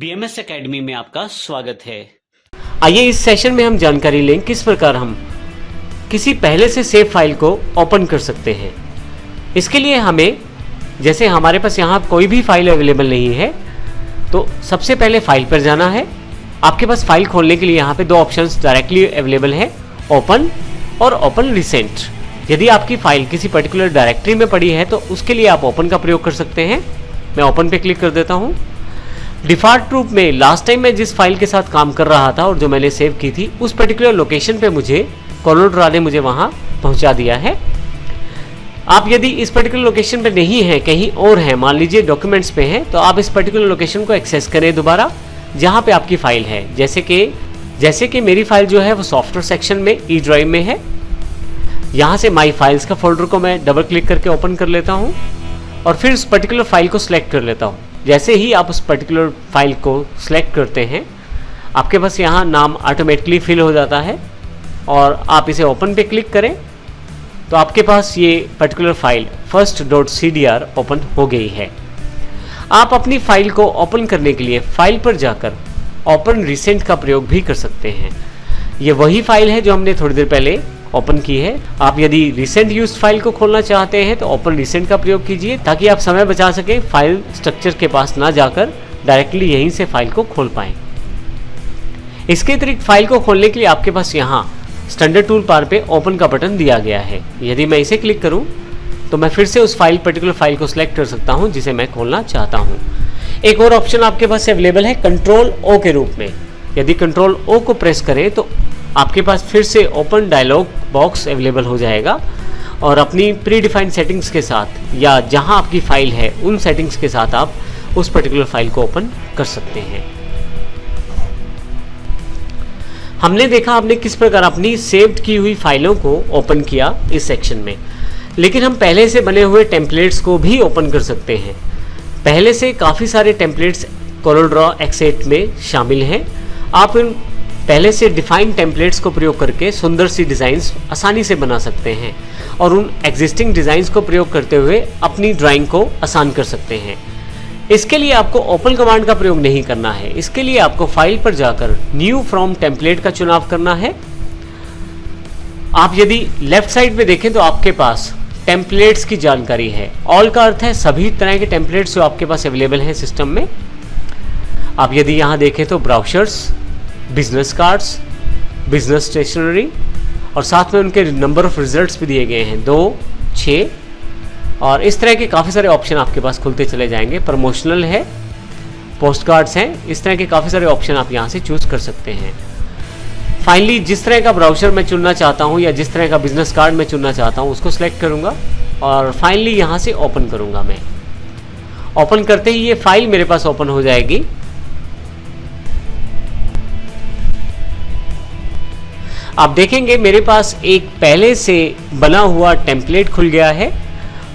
BMS academy में आपका स्वागत है। आइए इस सेशन में हम जानकारी लें किस प्रकार हम किसी पहले से सेव फाइल को ओपन कर सकते हैं। इसके लिए हमें, जैसे हमारे पास यहाँ कोई भी फाइल अवेलेबल नहीं है, तो सबसे पहले फाइल पर जाना है। आपके पास फाइल खोलने के लिए यहाँ पे दो ऑप्शंस डायरेक्टली अवेलेबल है, ओपन और ओपन रिसेंट। यदि आपकी फाइल किसी पर्टिकुलर डायरेक्टरी में पड़ी है तो उसके लिए आप ओपन का प्रयोग कर सकते हैं। मैं ओपन पे क्लिक कर देता हूँ। डिफ़ॉल्ट रूप में लास्ट टाइम मैं जिस फाइल के साथ काम कर रहा था और जो मैंने सेव की थी, उस पर्टिकुलर लोकेशन पे मुझे कोलोड्रा ने मुझे वहाँ पहुँचा दिया है। आप यदि इस पर्टिकुलर लोकेशन पे नहीं है, कहीं और है, मान लीजिए डॉक्यूमेंट्स पे है, तो आप इस पर्टिकुलर लोकेशन को एक्सेस करें दोबारा जहाँ पे आपकी फ़ाइल है। जैसे कि मेरी फाइल जो है वो सॉफ्टवेयर सेक्शन में ई ड्राइव में है। यहाँ से माई फाइल्स का फोल्डर को मैं डबल क्लिक करके ओपन कर लेता हूँ और फिर उस पर्टिकुलर फाइल को सिलेक्ट कर लेता हूँ। जैसे ही आप उस पर्टिकुलर फाइल को सिलेक्ट करते हैं, आपके पास यहाँ नाम ऑटोमेटिकली फिल हो जाता है और आप इसे ओपन पे क्लिक करें तो आपके पास ये पर्टिकुलर फाइल first.cdr ओपन हो गई है। आप अपनी फाइल को ओपन करने के लिए फाइल पर जाकर ओपन रिसेंट का प्रयोग भी कर सकते हैं। ये वही फाइल है जो हमने थोड़ी देर पहले ओपन की है। आप यदि रिसेंट यूज्ड फाइल को खोलना चाहते हैं तो ओपन रिसेंट का प्रयोग कीजिए, ताकि आप समय बचा सकें, फाइल स्ट्रक्चर के पास ना जाकर डायरेक्टली यहीं से फाइल को खोल पाएं। इसके अतिरिक्त फाइल को खोलने के लिए आपके पास यहाँ स्टैंडर्ड टूल बार पे ओपन का बटन दिया गया है। यदि मैं इसे क्लिक करूँ तो मैं फिर से उस पर्टिकुलर फाइल को सिलेक्ट कर सकता हूँ जिसे मैं खोलना चाहता हूँ। एक और ऑप्शन आपके पास अवेलेबल है कंट्रोल ओ के रूप में। यदि कंट्रोल ओ को प्रेस करें तो आपके पास फिर से ओपन डायलॉग बॉक्स अवेलेबल हो जाएगा और अपनी प्री डिफाइंड सेटिंग्स के साथ या जहां आपकी फाइल है उन सेटिंग्स के साथ आप उस पर्टिकुलर फाइल को ओपन कर सकते हैं। हमने देखा आपने किस प्रकार अपनी सेव्ड की हुई फाइलों को ओपन किया इस सेक्शन में, लेकिन हम पहले से बने हुए टेम्पलेट्स को भी ओपन कर सकते हैं। पहले से काफ़ी सारे टेम्पलेट्स कोलोड्रा X8 में शामिल हैं। आप इन पहले से डिफाइंड टेम्पलेट्स को प्रयोग करके सुंदर सी डिज़ाइंस आसानी से बना सकते हैं और उन एग्जिस्टिंग डिज़ाइंस को प्रयोग करते हुए अपनी ड्राइंग को आसान कर सकते हैं। इसके लिए आपको ओपन कमांड का प्रयोग नहीं करना है। इसके लिए आपको फाइल पर जाकर न्यू फ्रॉम टेम्पलेट का चुनाव करना है। आप यदि लेफ्ट साइड पे देखें तो आपके पास टेम्पलेट्स की जानकारी है। ऑल का अर्थ है सभी तरह के टेम्पलेट्स जो आपके पास अवेलेबल हैं सिस्टम में। आप यदि यहाँ देखें तो ब्राउशर्स, बिजनेस कार्ड्स, बिजनेस स्टेशनरी और साथ में उनके नंबर ऑफ रिजल्ट्स भी दिए गए हैं 2, 6 और इस तरह के काफ़ी सारे ऑप्शन आपके पास खुलते चले जाएंगे। प्रमोशनल है, पोस्ट कार्ड्स हैं, इस तरह के काफ़ी सारे ऑप्शन आप यहाँ से चूज़ कर सकते हैं। फाइनली जिस तरह का ब्राउज़र मैं चुनना चाहता हूँ या जिस तरह का बिजनेस कार्ड मैं चुनना चाहता हूँ उसको सिलेक्ट करूँगा और फाइनली यहाँ से ओपन करूँगा। मैं ओपन करते ही ये फाइल मेरे पास ओपन हो जाएगी। आप देखेंगे मेरे पास एक पहले से बना हुआ टेम्पलेट खुल गया है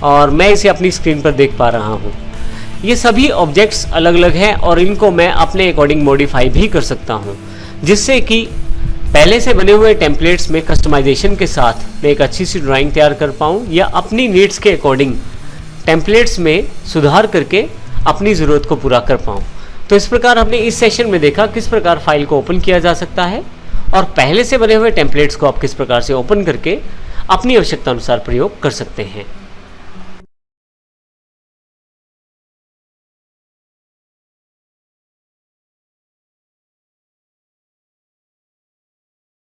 और मैं इसे अपनी स्क्रीन पर देख पा रहा हूँ। ये सभी ऑब्जेक्ट्स अलग अलग हैं और इनको मैं अपने अकॉर्डिंग मॉडिफाई भी कर सकता हूँ, जिससे कि पहले से बने हुए टेम्पलेट्स में कस्टमाइजेशन के साथ मैं एक अच्छी सी ड्राइंग तैयार कर पाऊँ या अपनी नीड्स के अकॉर्डिंग टेम्पलेट्स में सुधार करके अपनी ज़रूरत को पूरा कर पाऊँ। तो इस प्रकार हमने इस सेशन में देखा किस प्रकार फाइल को ओपन किया जा सकता है और पहले से बने हुए टेम्पलेट्स को आप किस प्रकार से ओपन करके अपनी आवश्यकता अनुसार प्रयोग कर सकते हैं।